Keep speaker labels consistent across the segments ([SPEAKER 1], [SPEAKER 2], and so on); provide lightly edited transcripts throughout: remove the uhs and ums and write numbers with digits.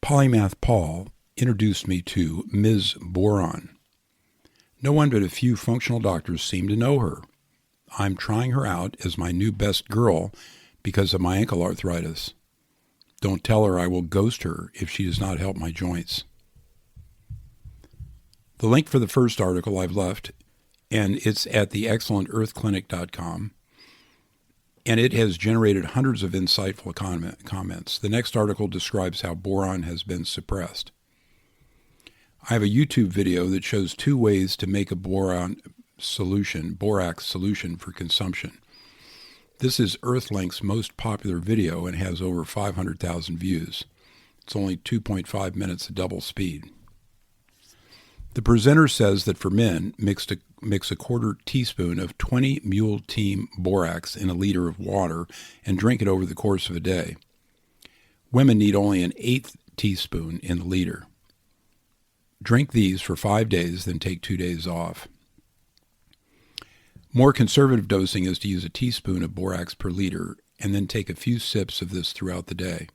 [SPEAKER 1] Polymath Paul introduced me to Ms. Boron. No one but a few functional doctors seem to know her. I'm trying her out as my new best girl because of my ankle arthritis. Don't tell her I will ghost her if she does not help my joints. The link for the first article I've left, and it's at theexcellentearthclinic.com, and it has generated hundreds of insightful comments. The next article describes how boron has been suppressed. I have a YouTube video that shows 2 ways to make a borax solution for consumption. This is Earthlink's most popular video and has over 500,000 views. It's only 2.5 minutes at double speed. The presenter says that for men, mix a quarter teaspoon of 20 mule team borax in a liter of water and drink it over the course of a day. Women need only an 1/8 teaspoon in the liter. Drink these for 5 days, then take 2 days off. More conservative dosing is to use a teaspoon of borax per liter and then take a few sips of this throughout the day.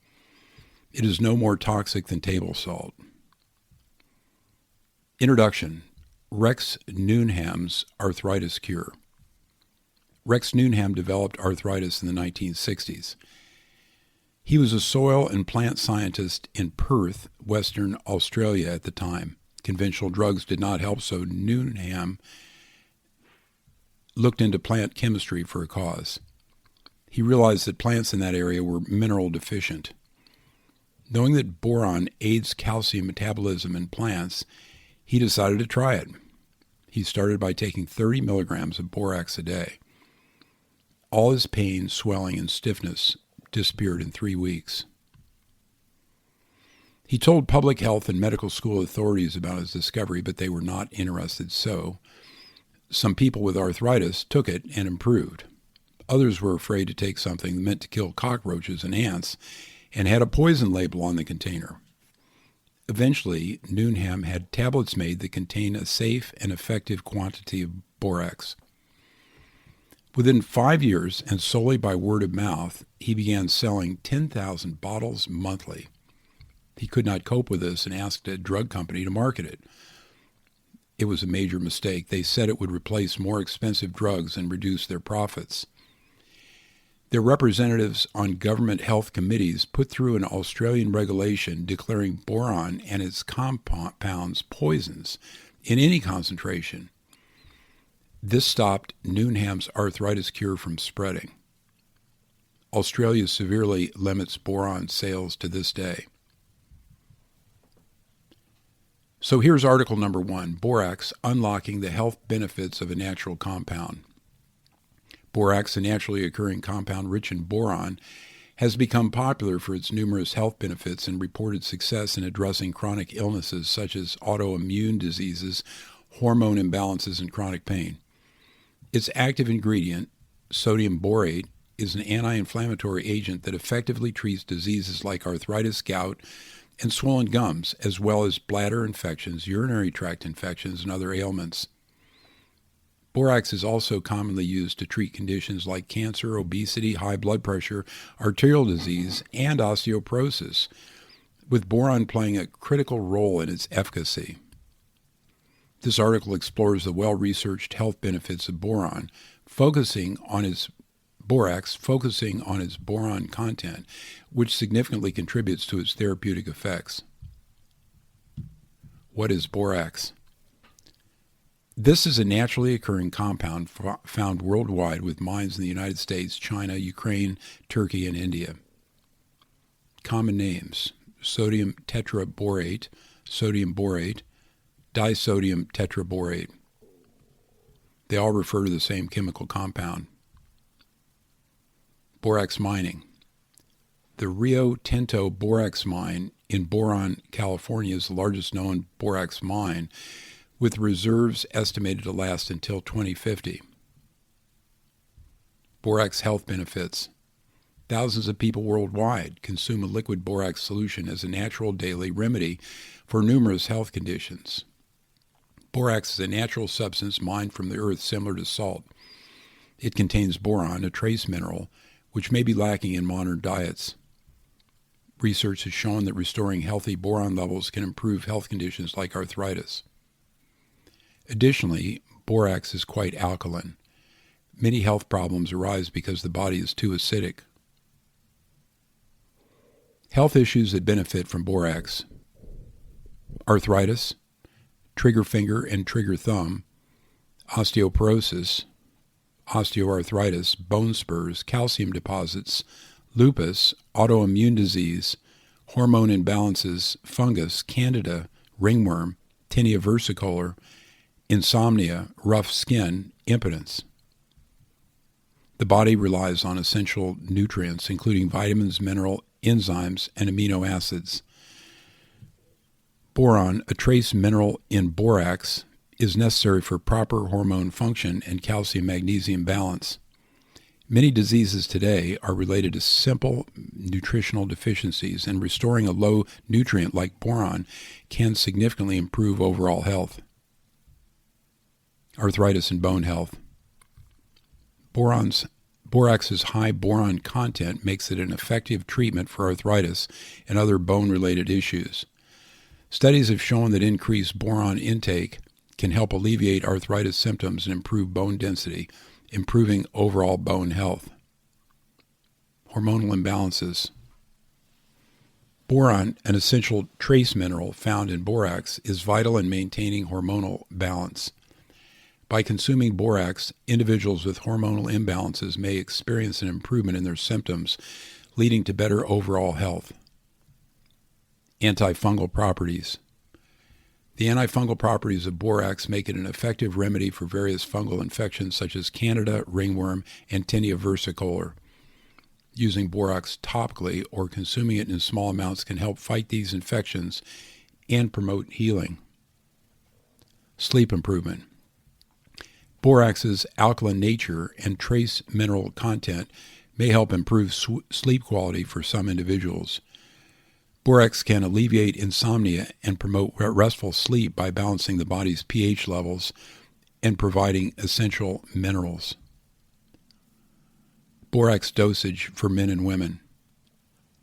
[SPEAKER 1] It is no more toxic than table salt. Introduction. Rex Newnham's arthritis cure. Rex Newnham developed arthritis in the 1960s. He was a soil and plant scientist in Perth, Western Australia at the time. Conventional drugs did not help, so Newnham looked into plant chemistry for a cause. He realized that plants in that area were mineral deficient. Knowing that boron aids calcium metabolism in plants, he decided to try it. He started by taking 30 milligrams of borax a day. All his pain, swelling, and stiffness disappeared in 3 weeks. He told public health and medical school authorities about his discovery, but they were not interested, so some people with arthritis took it and improved. Others were afraid to take something meant to kill cockroaches and ants and had a poison label on the container. Eventually, Newnham had tablets made that contain a safe and effective quantity of borax. Within 5 years, and solely by word of mouth, he began selling 10,000 bottles monthly. He could not cope with this and asked a drug company to market it. It was a major mistake. They said it would replace more expensive drugs and reduce their profits. Their representatives on government health committees put through an Australian regulation declaring boron and its compounds poisons in any concentration. This stopped Newnham's arthritis cure from spreading. Australia severely limits boron sales to this day. So here's article number 1, Borax, Unlocking the Health Benefits of a Natural Compound. Borax, a naturally occurring compound rich in boron, has become popular for its numerous health benefits and reported success in addressing chronic illnesses such as autoimmune diseases, hormone imbalances, and chronic pain. Its active ingredient, sodium borate, is an anti-inflammatory agent that effectively treats diseases like arthritis, gout, and swollen gums, as well as bladder infections, urinary tract infections, and other ailments. Borax is also commonly used to treat conditions like cancer, obesity, high blood pressure, arterial disease, and osteoporosis, with boron playing a critical role in its efficacy. This article explores the well-researched health benefits of boron, focusing on its boron content, which significantly contributes to its therapeutic effects. What is borax? This is a naturally occurring compound found worldwide with mines in the United States, China, Ukraine, Turkey, and India. Common names: sodium tetraborate, sodium borate, disodium tetraborate. They all refer to the same chemical compound. Borax mining. The Rio Tinto borax mine in Boron, California is the largest known borax mine, with reserves estimated to last until 2050. Borax health benefits. Thousands of people worldwide consume a liquid borax solution as a natural daily remedy for numerous health conditions. Borax is a natural substance mined from the earth similar to salt. It contains boron, a trace mineral, which may be lacking in modern diets. Research has shown that restoring healthy boron levels can improve health conditions like arthritis. Additionally, borax is quite alkaline. Many health problems arise because the body is too acidic. Health issues that benefit from borax: arthritis, trigger finger and trigger thumb, osteoporosis, osteoarthritis, bone spurs, calcium deposits, lupus, autoimmune disease, hormone imbalances, fungus, candida, ringworm, tinea versicolor, insomnia, rough skin, impotence. The body relies on essential nutrients, including vitamins, mineral, enzymes, and amino acids. Boron, a trace mineral in borax, is necessary for proper hormone function and calcium-magnesium balance. Many diseases today are related to simple nutritional deficiencies, and restoring a low nutrient like boron can significantly improve overall health. Arthritis and bone health. Borax's high boron content makes it an effective treatment for arthritis and other bone-related issues. Studies have shown that increased boron intake can help alleviate arthritis symptoms and improve bone density, improving overall bone health. Hormonal imbalances. Boron, an essential trace mineral found in borax, is vital in maintaining hormonal balance. By consuming borax, individuals with hormonal imbalances may experience an improvement in their symptoms, leading to better overall health. Antifungal properties. The antifungal properties of borax make it an effective remedy for various fungal infections such as candida, ringworm, and tinea versicolor. Using borax topically or consuming it in small amounts can help fight these infections and promote healing. Sleep improvement. Borax's alkaline nature and trace mineral content may help improve sleep quality for some individuals. Borax can alleviate insomnia and promote restful sleep by balancing the body's pH levels and providing essential minerals. Borax dosage for men and women.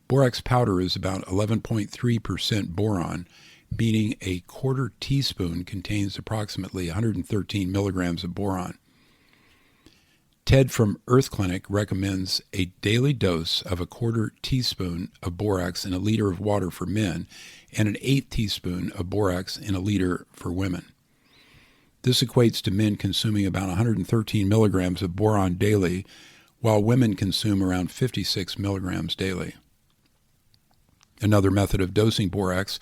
[SPEAKER 1] Borax powder is about 11.3% boron, meaning a quarter teaspoon contains approximately 113 milligrams of boron. Ted from Earth Clinic recommends a daily dose of a quarter teaspoon of borax in a liter of water for men and an eighth teaspoon of borax in a liter for women. This equates to men consuming about 113 milligrams of boron daily, while women consume around 56 milligrams daily. Another method of dosing borax,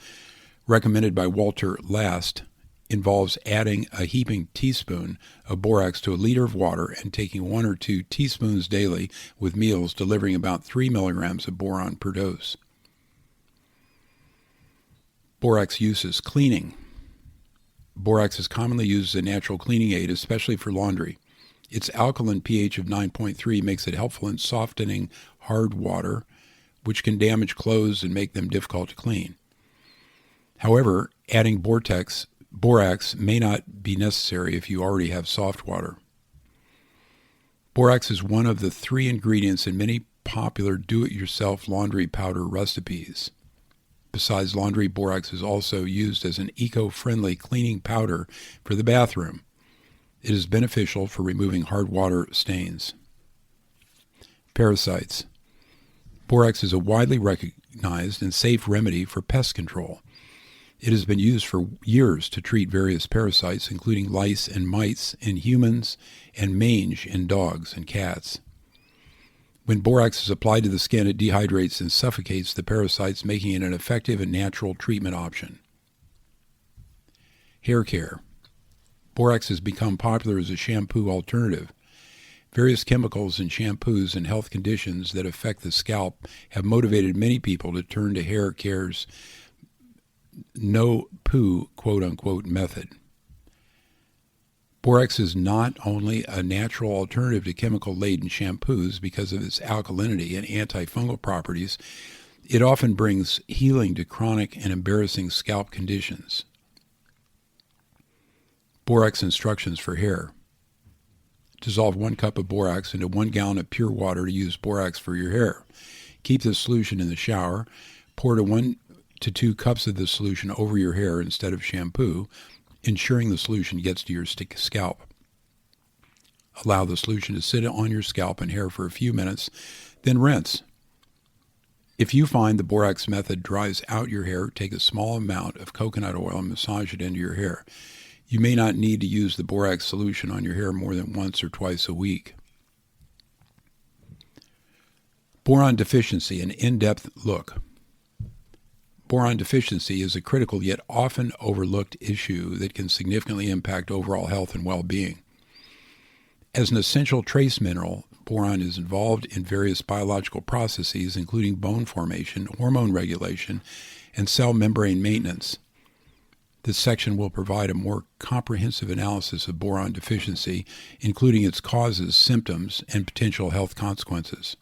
[SPEAKER 1] recommended by Walter Last, involves adding a heaping teaspoon of borax to a liter of water and taking 1 or 2 teaspoons daily with meals, delivering about 3 milligrams of boron per dose. Borax uses. Cleaning. Borax is commonly used as a natural cleaning aid, especially for laundry. Its alkaline pH of 9.3 makes it helpful in softening hard water, which can damage clothes and make them difficult to clean. However, adding borax may not be necessary if you already have soft water. Borax is one of the 3 ingredients in many popular do-it-yourself laundry powder recipes. Besides laundry, borax is also used as an eco-friendly cleaning powder for the bathroom. It is beneficial for removing hard water stains. Parasites. Borax is a widely recognized and safe remedy for pest control. It has been used for years to treat various parasites, including lice and mites in humans and mange in dogs and cats. When borax is applied to the skin, it dehydrates and suffocates the parasites, making it an effective and natural treatment option. Hair care. Borax has become popular as a shampoo alternative. Various chemicals in shampoos and health conditions that affect the scalp have motivated many people to turn to hair care's no-poo, quote-unquote, method. Borax is not only a natural alternative to chemical-laden shampoos because of its alkalinity and antifungal properties, it often brings healing to chronic and embarrassing scalp conditions. Borax instructions for hair. Dissolve 1 cup of borax into 1 gallon of pure water to use borax for your hair. Keep the solution in the shower. Pour 1 to 2 cups of the solution over your hair instead of shampoo, ensuring the solution gets to your scalp. Allow the solution to sit on your scalp and hair for a few minutes, then rinse. If you find the borax method dries out your hair, take a small amount of coconut oil and massage it into your hair. You may not need to use the borax solution on your hair more than once or twice a week. Boron deficiency, an in-depth look. Boron deficiency is a critical yet often overlooked issue that can significantly impact overall health and well-being. As an essential trace mineral, boron is involved in various biological processes, including bone formation, hormone regulation, and cell membrane maintenance. This section will provide a more comprehensive analysis of boron deficiency, including its causes, symptoms, and potential health consequences.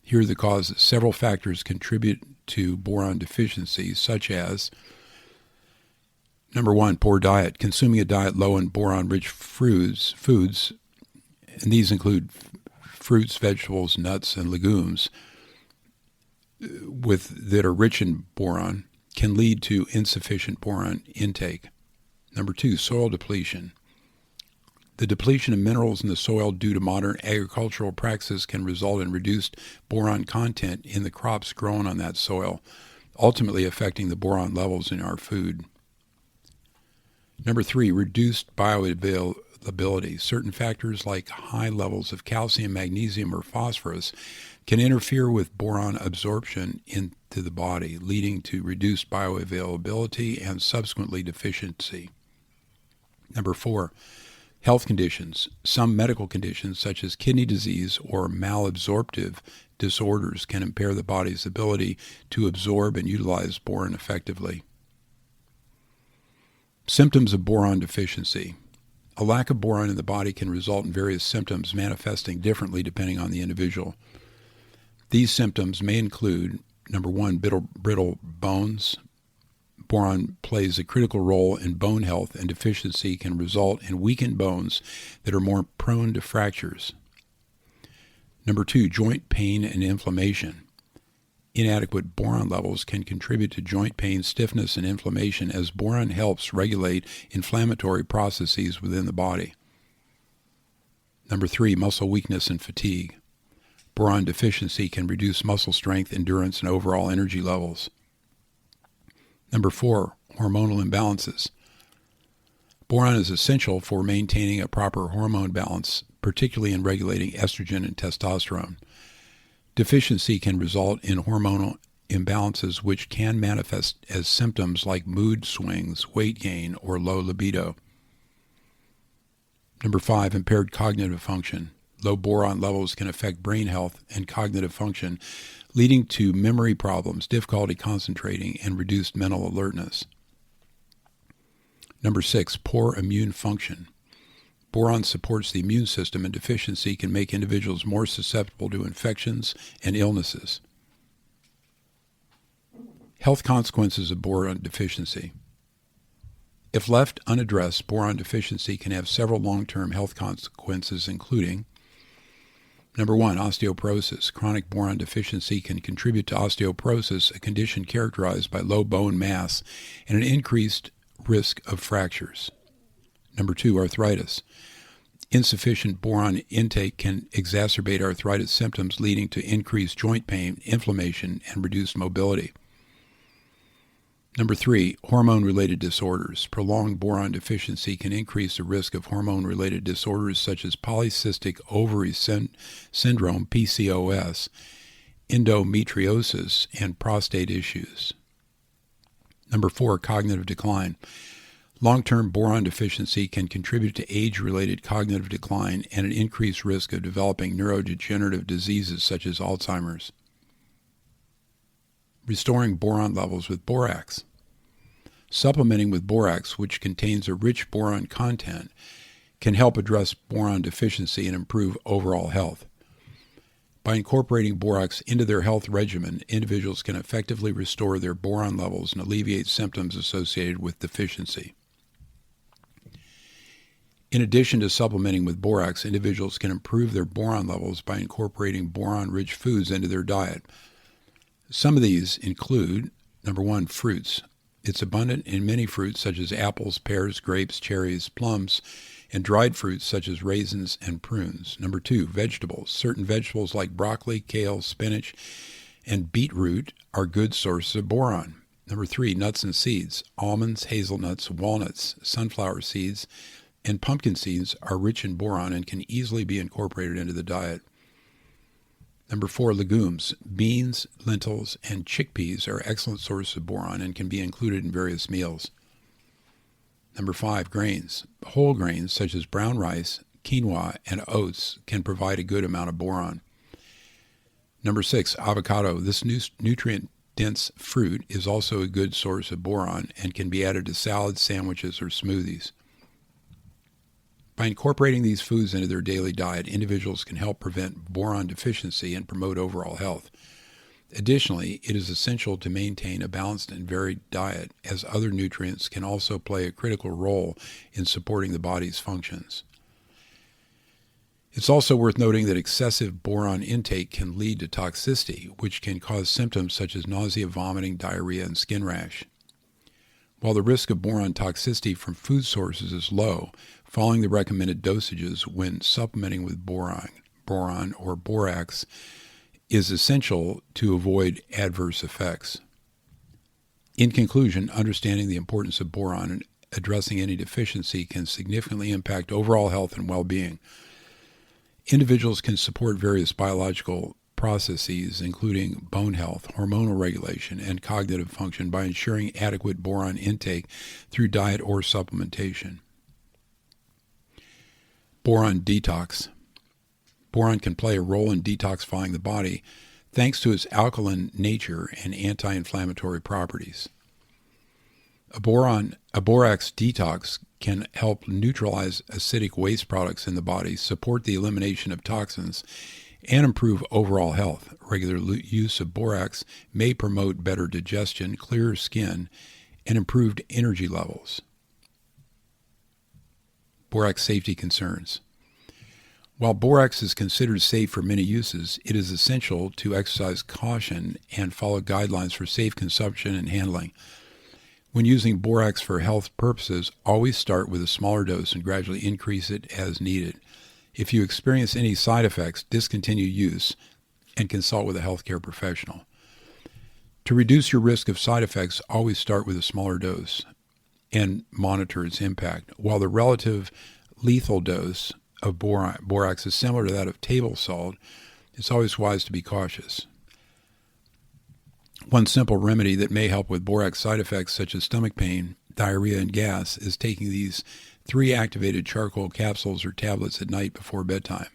[SPEAKER 1] Here are the causes. Several factors contribute to boron deficiency, such as: number 1, poor diet. Consuming a diet low in boron-rich foods, and these include fruits, vegetables, nuts, and legumes that are rich in boron, can lead to insufficient boron intake. Number 2, soil depletion. The depletion of minerals in the soil due to modern agricultural practices can result in reduced boron content in the crops grown on that soil, ultimately affecting the boron levels in our food. Number 3, reduced bioavailability. Certain factors like high levels of calcium, magnesium, or phosphorus can interfere with boron absorption into the body, leading to reduced bioavailability and subsequently deficiency. Number 4, health conditions. Some medical conditions, such as kidney disease or malabsorptive disorders, can impair the body's ability to absorb and utilize boron effectively. Symptoms of boron deficiency. A lack of boron in the body can result in various symptoms manifesting differently depending on the individual. These symptoms may include, number 1, brittle bones. Boron plays a critical role in bone health, and deficiency can result in weakened bones that are more prone to fractures. Number 2, joint pain and inflammation. Inadequate boron levels can contribute to joint pain, stiffness, and inflammation, as boron helps regulate inflammatory processes within the body. Number 3, muscle weakness and fatigue. Boron deficiency can reduce muscle strength, endurance, and overall energy levels. Number 4, hormonal imbalances. Boron is essential for maintaining a proper hormone balance, particularly in regulating estrogen and testosterone. Deficiency can result in hormonal imbalances, which can manifest as symptoms like mood swings, weight gain, or low libido. Number 5, impaired cognitive function. Low boron levels can affect brain health and cognitive function, leading to memory problems, difficulty concentrating, and reduced mental alertness. Number 6, poor immune function. Boron supports the immune system, and deficiency can make individuals more susceptible to infections and illnesses. Health consequences of boron deficiency. If left unaddressed, boron deficiency can have several long-term health consequences, including: number 1, osteoporosis. Chronic boron deficiency can contribute to osteoporosis, a condition characterized by low bone mass and an increased risk of fractures. Number 2, arthritis. Insufficient boron intake can exacerbate arthritis symptoms, leading to increased joint pain, inflammation, and reduced mobility. Number 3, hormone-related disorders. Prolonged boron deficiency can increase the risk of hormone-related disorders such as polycystic ovary syndrome, PCOS, endometriosis, and prostate issues. Number 4, cognitive decline. Long-term boron deficiency can contribute to age-related cognitive decline and an increased risk of developing neurodegenerative diseases such as Alzheimer's. Restoring boron levels with borax. Supplementing with borax, which contains a rich boron content, can help address boron deficiency and improve overall health. By incorporating borax into their health regimen, individuals can effectively restore their boron levels and alleviate symptoms associated with deficiency. In addition to supplementing with borax, individuals can improve their boron levels by incorporating boron-rich foods into their diet. Some of these include, number 1, fruits. It's abundant in many fruits such as apples, pears, grapes, cherries, plums, and dried fruits such as raisins and prunes. Number 2, vegetables. Certain vegetables like broccoli, kale, spinach, and beetroot are good sources of boron. Number 3, nuts and seeds. Almonds, hazelnuts, walnuts, sunflower seeds, and pumpkin seeds are rich in boron and can easily be incorporated into the diet. Number 4, legumes. Beans, lentils, and chickpeas are excellent sources of boron and can be included in various meals. Number 5, grains. Whole grains such as brown rice, quinoa, and oats can provide a good amount of boron. Number 6, avocado. This nutrient-dense fruit is also a good source of boron and can be added to salads, sandwiches, or smoothies. By incorporating these foods into their daily diet, individuals can help prevent boron deficiency and promote overall health. Additionally, it is essential to maintain a balanced and varied diet, as other nutrients can also play a critical role in supporting the body's functions. It's also worth noting that excessive boron intake can lead to toxicity, which can cause symptoms such as nausea, vomiting, diarrhea, and skin rash. While the risk of boron toxicity from food sources is low, following the recommended dosages when supplementing with boron or borax is essential to avoid adverse effects. In conclusion, understanding the importance of boron and addressing any deficiency can significantly impact overall health and well-being. Individuals can support various biological processes, including bone health, hormonal regulation, and cognitive function by ensuring adequate boron intake through diet or supplementation. Boron detox. Boron can play a role in detoxifying the body thanks to its alkaline nature and anti-inflammatory properties. A borax detox can help neutralize acidic waste products in the body, support the elimination of toxins, and improve overall health. Regular use of borax may promote better digestion, clearer skin, and improved energy levels. Borax safety concerns. While borax is considered safe for many uses, it is essential to exercise caution and follow guidelines for safe consumption and handling. When using borax for health purposes, always start with a smaller dose and gradually increase it as needed. If you experience any side effects, discontinue use and consult with a healthcare professional. To reduce your risk of side effects, always start with a smaller dose and monitor its impact. While the relative lethal dose of borax is similar to that of table salt, it's always wise to be cautious. One simple remedy that may help with borax side effects such as stomach pain, diarrhea, and gas is taking these 3 activated charcoal capsules or tablets at night before bedtime.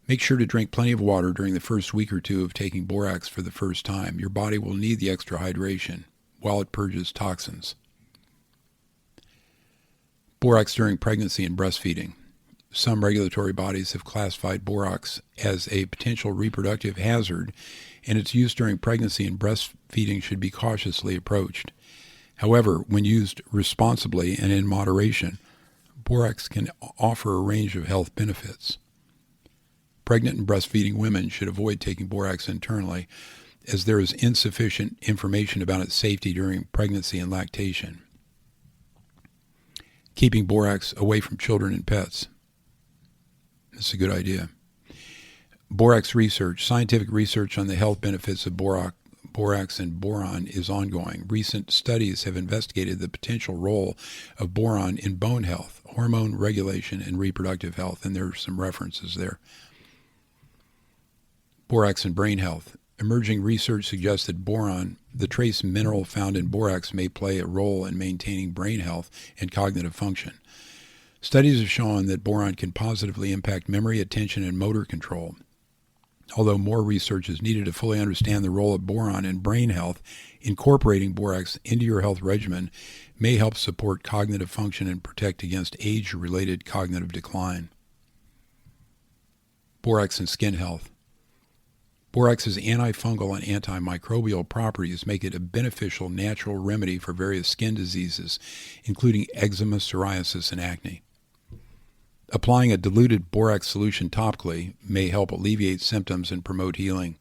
[SPEAKER 1] Make sure to drink plenty of water during the first week or 2 of taking borax for the first time. Your body will need the extra hydration while it purges toxins. Borax during pregnancy and breastfeeding. Some regulatory bodies have classified borax as a potential reproductive hazard, and its use during pregnancy and breastfeeding should be cautiously approached. However, when used responsibly and in moderation, borax can offer a range of health benefits. Pregnant and breastfeeding women should avoid taking borax internally, as there is insufficient information about its safety during pregnancy and lactation. Keeping borax away from children and pets. This is a good idea. Borax research. Scientific research on the health benefits of borax and boron is ongoing. Recent studies have investigated the potential role of boron in bone health, hormone regulation, and reproductive health, and there are some references there. Borax and brain health. Emerging research suggests that boron, the trace mineral found in borax, may play a role in maintaining brain health and cognitive function. Studies have shown that boron can positively impact memory, attention, and motor control. Although more research is needed to fully understand the role of boron in brain health, incorporating borax into your health regimen may help support cognitive function and protect against age-related cognitive decline. Borax and skin health. Borax's antifungal and antimicrobial properties make it a beneficial natural remedy for various skin diseases, including eczema, psoriasis, and acne. Applying a diluted borax solution topically may help alleviate symptoms and promote healing.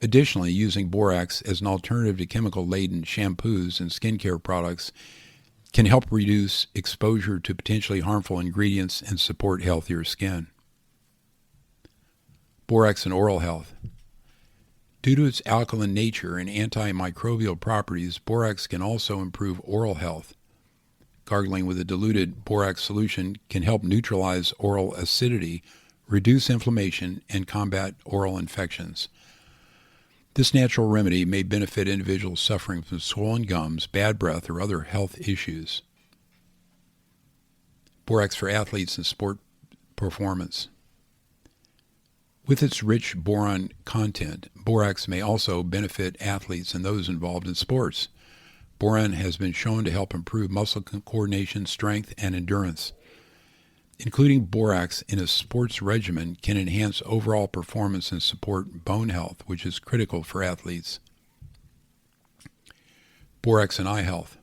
[SPEAKER 1] Additionally, using borax as an alternative to chemical-laden shampoos and skincare products can help reduce exposure to potentially harmful ingredients and support healthier skin. Borax and oral health. Due to its alkaline nature and antimicrobial properties, borax can also improve oral health. Gargling with a diluted borax solution can help neutralize oral acidity, reduce inflammation, and combat oral infections. This natural remedy may benefit individuals suffering from swollen gums, bad breath, or other health issues. Borax for athletes and sport performance. With its rich boron content, borax may also benefit athletes and those involved in sports. Boron has been shown to help improve muscle coordination, strength, and endurance. Including borax in a sports regimen can enhance overall performance and support bone health, which is critical for athletes. Borax and eye health.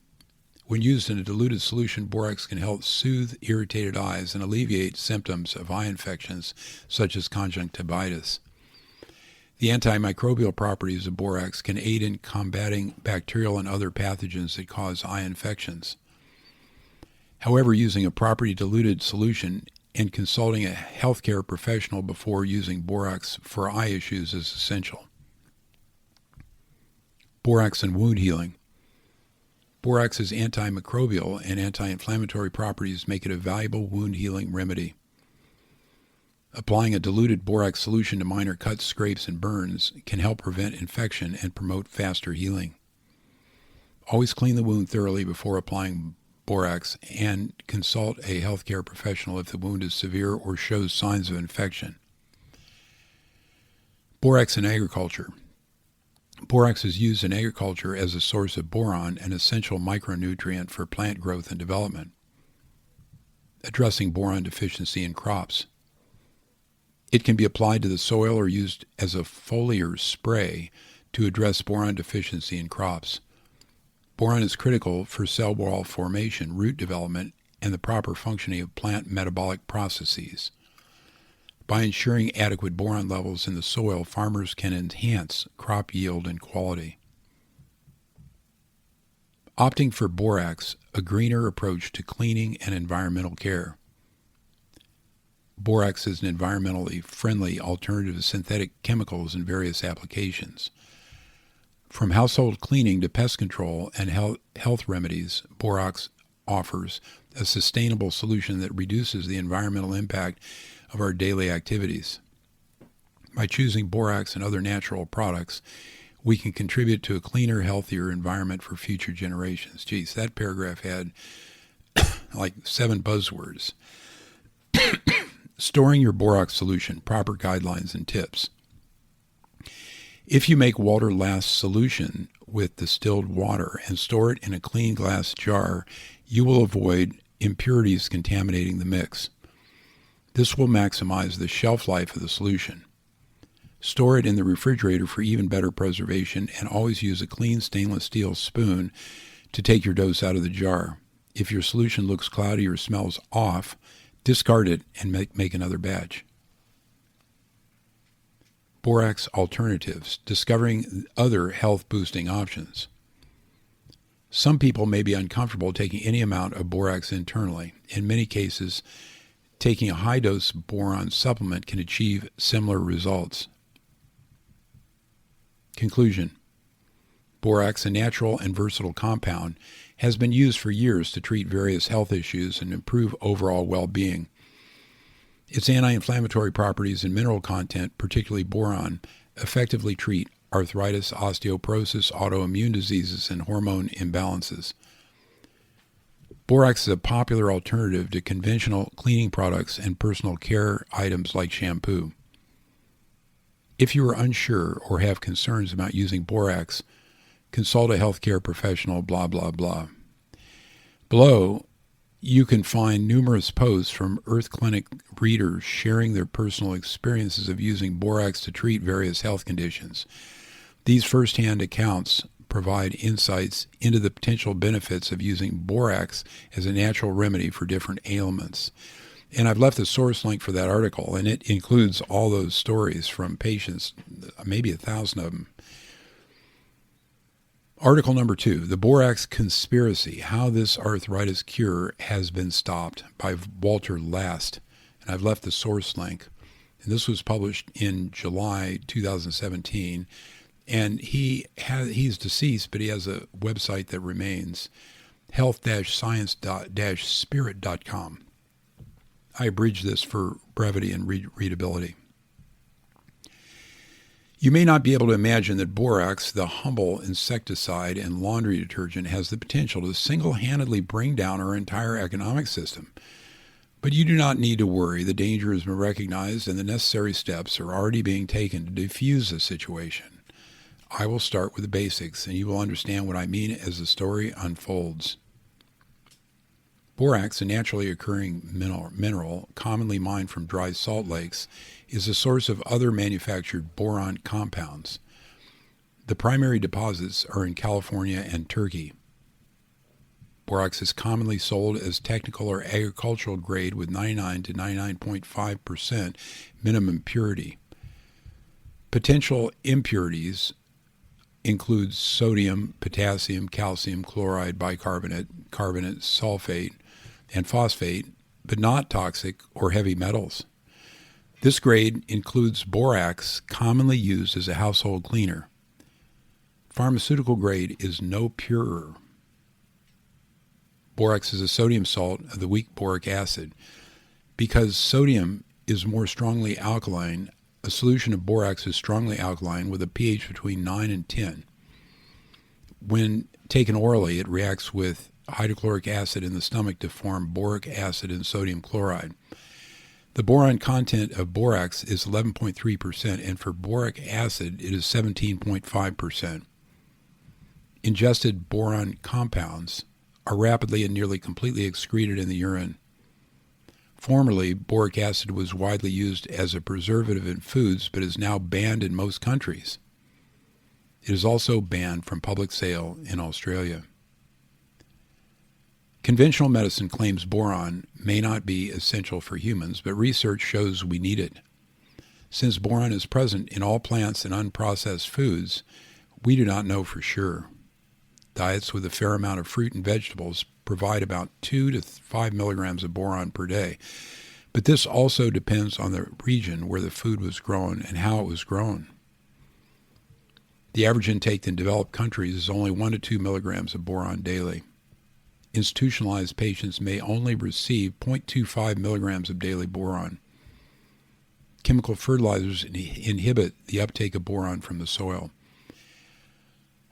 [SPEAKER 1] When used in a diluted solution, borax can help soothe irritated eyes and alleviate symptoms of eye infections such as conjunctivitis. The antimicrobial properties of borax can aid in combating bacterial and other pathogens that cause eye infections. However, using a properly diluted solution and consulting a healthcare professional before using borax for eye issues is essential. Borax and wound healing. Borax's antimicrobial and anti-inflammatory properties make it a valuable wound healing remedy. Applying a diluted borax solution to minor cuts, scrapes, and burns can help prevent infection and promote faster healing. Always clean the wound thoroughly before applying borax and consult a healthcare professional if the wound is severe or shows signs of infection. Borax in agriculture. Borax is used in agriculture as a source of boron, an essential micronutrient for plant growth and development. Addressing boron deficiency in crops. It can be applied to the soil or used as a foliar spray to address boron deficiency in crops. Boron is critical for cell wall formation, root development, and the proper functioning of plant metabolic processes. By ensuring adequate boron levels in the soil, farmers can enhance crop yield and quality. Opting for borax, a greener approach to cleaning and environmental care. Borax is an environmentally friendly alternative to synthetic chemicals in various applications. From household cleaning to pest control and health remedies, borax offers a sustainable solution that reduces the environmental impact of our daily activities. By choosing borax and other natural products, we can contribute to a cleaner, healthier environment for future generations. Geez, that paragraph had like 7 buzzwords. Storing your borax solution, proper guidelines and tips. If you make water-last solution with distilled water and store it in a clean glass jar, you will avoid impurities contaminating the mix. This will maximize the shelf life of the solution. Store it in the refrigerator for even better preservation, and always use a clean stainless steel spoon to take your dose out of the jar. If your solution looks cloudy or smells off, discard it and make another batch. Borax alternatives, discovering other health-boosting options. Some people may be uncomfortable taking any amount of borax internally. In many cases, taking a high-dose boron supplement can achieve similar results. Conclusion. Borax, a natural and versatile compound, has been used for years to treat various health issues and improve overall well-being. Its anti-inflammatory properties and mineral content, particularly boron, effectively treat arthritis, osteoporosis, autoimmune diseases, and hormone imbalances. Borax is a popular alternative to conventional cleaning products and personal care items like shampoo. If you are unsure or have concerns about using borax, consult a healthcare professional, blah, blah, blah. Below, you can find numerous posts from Earth Clinic readers sharing their personal experiences of using borax to treat various health conditions. These first-hand accounts provide insights into the potential benefits of using borax as a natural remedy for different ailments. And I've left the source link for that article, and it includes all those stories from patients, maybe 1,000 of them. Article number 2, The Borax Conspiracy, How This Arthritis Cure Has Been Stopped, by Walter Last. And I've left the source link. And this was published in July 2017. And he's deceased, but he has a website that remains, health-science-spirit.com. I abridged this for brevity and readability. You may not be able to imagine that borax, the humble insecticide and laundry detergent, has the potential to single-handedly bring down our entire economic system. But you do not need to worry. The danger has been recognized and the necessary steps are already being taken to defuse the situation. I will start with the basics, and you will understand what I mean as the story unfolds. Borax, a naturally occurring mineral commonly mined from dry salt lakes, is a source of other manufactured boron compounds. The primary deposits are in California and Turkey. Borax is commonly sold as technical or agricultural grade with 99 to 99.5% minimum purity. Potential impurities include sodium, potassium, calcium, chloride, bicarbonate, carbonate, sulfate, and phosphate, but not toxic or heavy metals. This grade includes borax, commonly used as a household cleaner. Pharmaceutical grade is no purer. Borax is a sodium salt of the weak boric acid. Because sodium is more strongly alkaline, a solution of borax is strongly alkaline with a pH between 9 and 10. When taken orally, it reacts with hydrochloric acid in the stomach to form boric acid and sodium chloride. The boron content of borax is 11.3%, and for boric acid, it is 17.5%. Ingested boron compounds are rapidly and nearly completely excreted in the urine. Formerly, boric acid was widely used as a preservative in foods, but is now banned in most countries. It is also banned from public sale in Australia. Conventional medicine claims boron may not be essential for humans, but research shows we need it. Since boron is present in all plants and unprocessed foods, we do not know for sure. Diets with a fair amount of fruit and vegetables provide about 2 to 5 milligrams of boron per day, but this also depends on the region where the food was grown and how it was grown. The average intake in developed countries is only 1 to 2 milligrams of boron daily. Institutionalized patients may only receive 0.25 milligrams of daily boron. Chemical fertilizers inhibit the uptake of boron from the soil.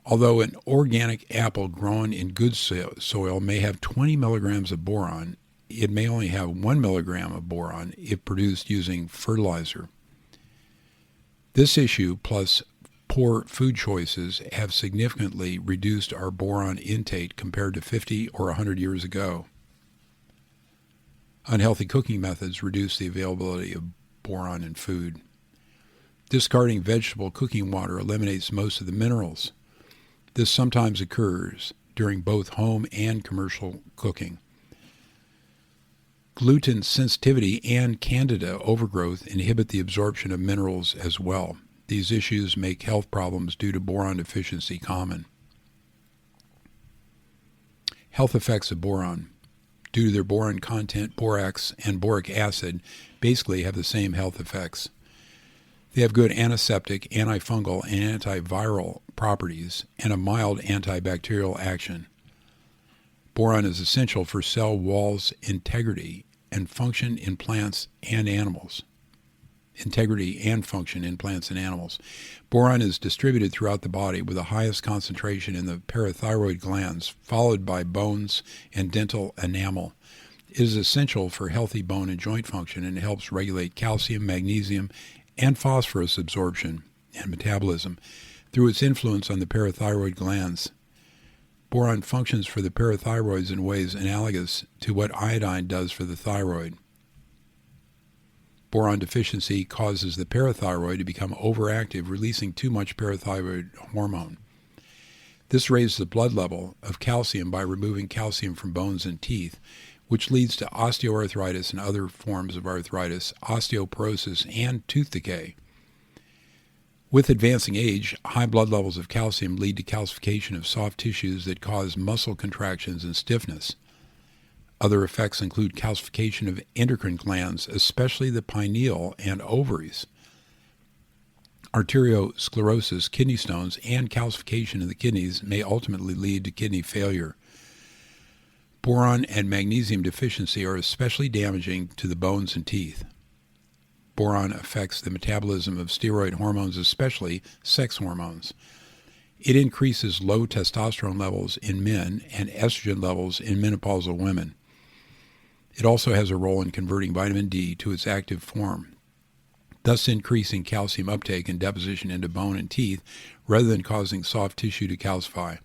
[SPEAKER 1] Although an organic apple grown in good soil may have 20 milligrams of boron, it may only have 1 milligram of boron if produced using fertilizer. This issue, plus poor food choices, have significantly reduced our boron intake compared to 50 or 100 years ago. Unhealthy cooking methods reduce the availability of boron in food. Discarding vegetable cooking water eliminates most of the minerals. This sometimes occurs during both home and commercial cooking. Gluten sensitivity and candida overgrowth inhibit the absorption of minerals as well. These issues make health problems due to boron deficiency common. Health effects of boron. Due to their boron content, borax and boric acid basically have the same health effects. They have good antiseptic, antifungal, and antiviral properties and a mild antibacterial action. Boron is essential for cell walls integrity and function in plants and animals. Integrity and function in plants and animals. Boron is distributed throughout the body with the highest concentration in the parathyroid glands, followed by bones and dental enamel. It is essential for healthy bone and joint function and helps regulate calcium, magnesium, and phosphorus absorption and metabolism through its influence on the parathyroid glands. Boron functions for the parathyroids in ways analogous to what iodine does for the thyroid. Boron deficiency causes the parathyroid to become overactive, releasing too much parathyroid hormone. This raises the blood level of calcium by removing calcium from bones and teeth, which leads to osteoarthritis and other forms of arthritis, osteoporosis, and tooth decay. With advancing age, high blood levels of calcium lead to calcification of soft tissues that cause muscle contractions and stiffness. Other effects include calcification of endocrine glands, especially the pineal and ovaries. Arteriosclerosis, kidney stones, and calcification of the kidneys may ultimately lead to kidney failure. Boron and magnesium deficiency are especially damaging to the bones and teeth. Boron affects the metabolism of steroid hormones, especially sex hormones. It increases low testosterone levels in men and estrogen levels in menopausal women. It also has a role in converting vitamin D to its active form, thus increasing calcium uptake and deposition into bone and teeth rather than causing soft tissue to calcify.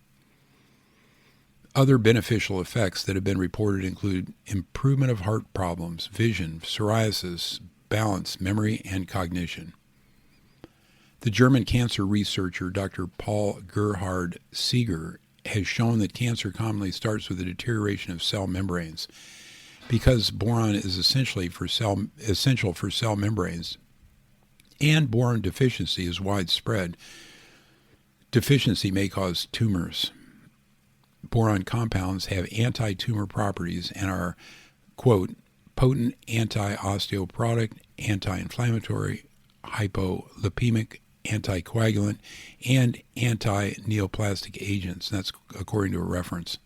[SPEAKER 1] Other beneficial effects that have been reported include improvement of heart problems, vision, psoriasis, balance, memory, and cognition. The German cancer researcher Dr. Paul Gerhard Seeger has shown that cancer commonly starts with a deterioration of cell membranes. Because boron is essential for cell membranes, and boron deficiency is widespread, deficiency may cause tumors. Boron compounds have anti-tumor properties and are, quote, potent anti-osteoporotic, anti-inflammatory, hypolipemic, anticoagulant, and anti-neoplastic agents. That's according to a reference.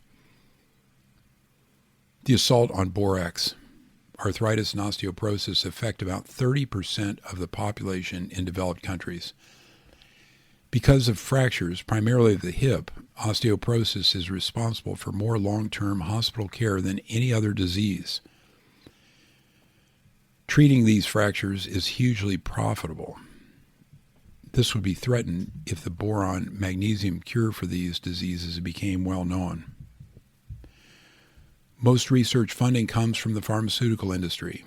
[SPEAKER 1] The assault on borax. Arthritis and osteoporosis affect about 30% of the population in developed countries. Because of fractures, primarily of the hip, osteoporosis is responsible for more long-term hospital care than any other disease. Treating these fractures is hugely profitable. This would be threatened if the boron-magnesium cure for these diseases became well known. Most research funding comes from the pharmaceutical industry.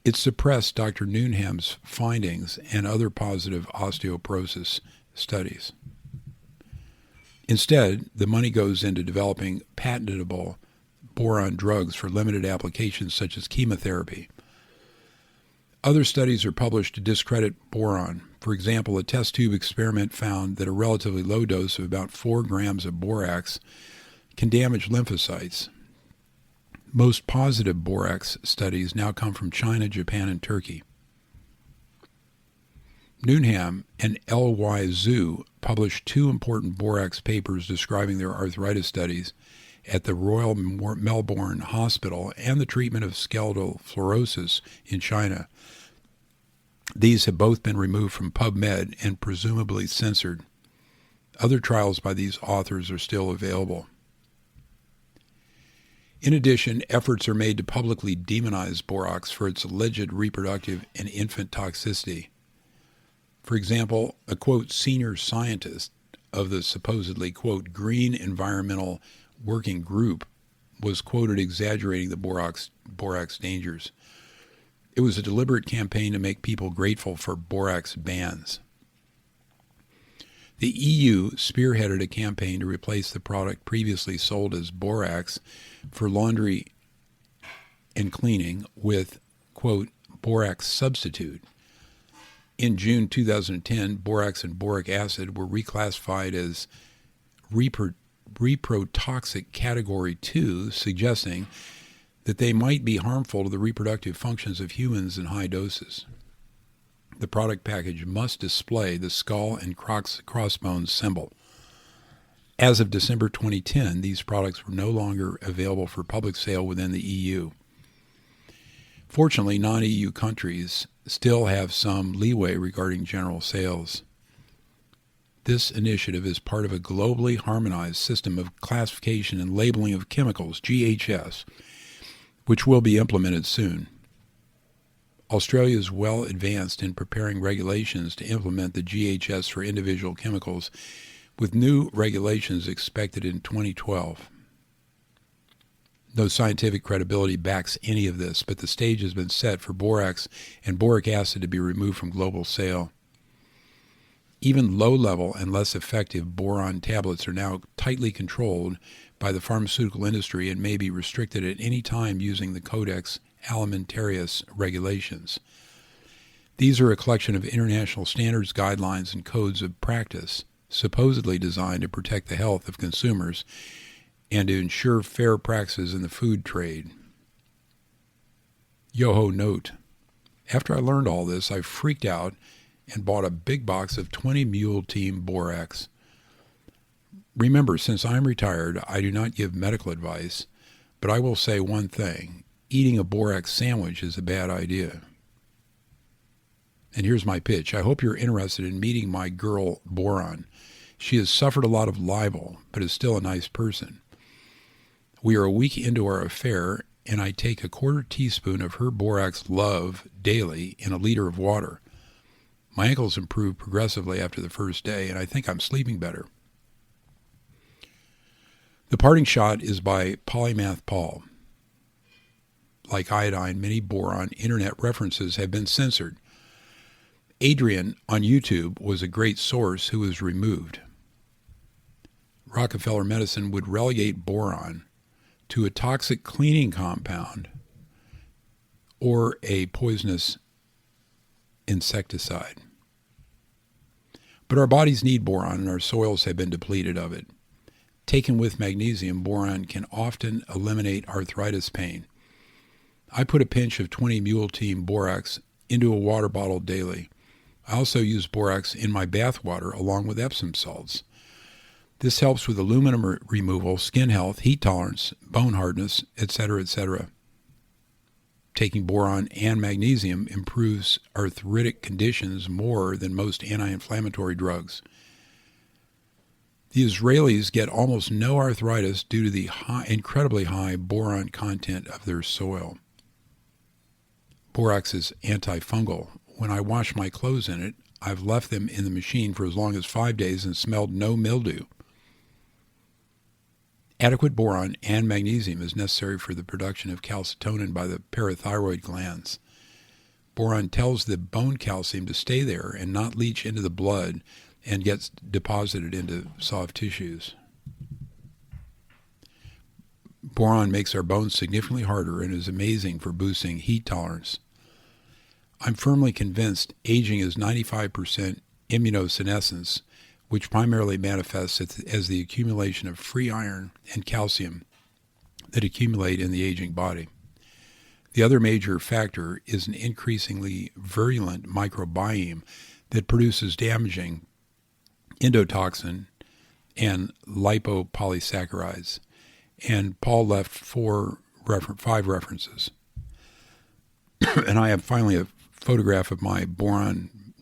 [SPEAKER 1] It suppressed Dr. Newnham's findings and other positive osteoporosis studies. Instead, the money goes into developing patentable boron drugs for limited applications such as chemotherapy. Other studies are published to discredit boron. For example, a test tube experiment found that a relatively low dose of about 4 grams of borax can damage lymphocytes. Most positive borax studies now come from China, Japan, and Turkey. Newnham and L.Y. Zhu published 2 important borax papers describing their arthritis studies at the Royal Melbourne Hospital and the treatment of skeletal fluorosis in China. These have both been removed from PubMed and presumably censored. Other trials by these authors are still available. In addition, efforts are made to publicly demonize borax for its alleged reproductive and infant toxicity. For example, a, quote, senior scientist of the supposedly, quote, Green Environmental Working Group was quoted exaggerating the borax dangers. It was a deliberate campaign to make people grateful for borax bans. The EU spearheaded a campaign to replace the product previously sold as borax for laundry and cleaning with, quote, borax substitute. In June 2010, borax and boric acid were reclassified as reprotoxic category 2, suggesting that they might be harmful to the reproductive functions of humans in high doses. The product package must display the skull and crossbones symbol. As of December 2010, these products were no longer available for public sale within the EU. Fortunately, non-EU countries still have some leeway regarding general sales. This initiative is part of a globally harmonized system of classification and labeling of chemicals, GHS, which will be implemented soon. Australia is well advanced in preparing regulations to implement the GHS for individual chemicals, with new regulations expected in 2012. No scientific credibility backs any of this, but the stage has been set for borax and boric acid to be removed from global sale. Even low-level and less effective boron tablets are now tightly controlled by the pharmaceutical industry and may be restricted at any time using the Codex Alimentarius regulations. These are a collection of international standards, guidelines, and codes of practice, supposedly designed to protect the health of consumers and to ensure fair practices in the food trade. Yoho note. After I learned all this, I freaked out and bought a big box of 20 Mule Team Borax. Remember, since I'm retired, I do not give medical advice, but I will say one thing. Eating a borax sandwich is a bad idea. And here's my pitch. I hope you're interested in meeting my girl, Boron. She has suffered a lot of libel, but is still a nice person. We are a week into our affair, and I take a quarter teaspoon of her borax love daily in a liter of water. My ankles improve progressively after the first day, and I think I'm sleeping better. The parting shot is by Polymath Paul. Like iodine, many boron internet references have been censored. Adrian on YouTube was a great source who was removed. Rockefeller Medicine would relegate boron to a toxic cleaning compound or a poisonous insecticide. But our bodies need boron, and our soils have been depleted of it. Taken with magnesium, boron can often eliminate arthritis pain. I put a pinch of 20 Mule Team Borax into a water bottle daily. I also use borax in my bath water along with Epsom salts. This helps with aluminum removal, skin health, heat tolerance, bone hardness, etc., etc. Taking boron and magnesium improves arthritic conditions more than most anti-inflammatory drugs. The Israelis get almost no arthritis due to the incredibly high boron content of their soil. Borax is antifungal. When I wash my clothes in it, I've left them in the machine for as long as 5 days and smelled no mildew. Adequate boron and magnesium is necessary for the production of calcitonin by the parathyroid glands. Boron tells the bone calcium to stay there and not leach into the blood and gets deposited into soft tissues. Boron makes our bones significantly harder and is amazing for boosting heat tolerance. I'm firmly convinced aging is 95% immunosenescence, which primarily manifests as the accumulation of free iron and calcium that accumulate in the aging body. The other major factor is an increasingly virulent microbiome that produces damaging endotoxin and lipopolysaccharides. And Paul left 5 references. And I have finally a photograph of my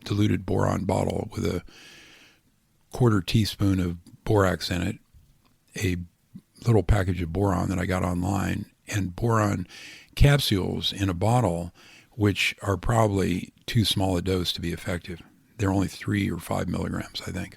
[SPEAKER 1] diluted boron bottle with a quarter teaspoon of borax in it, a little package of boron that I got online, and boron capsules in a bottle, which are probably too small a dose to be effective. They're only 3 or 5 milligrams, I think.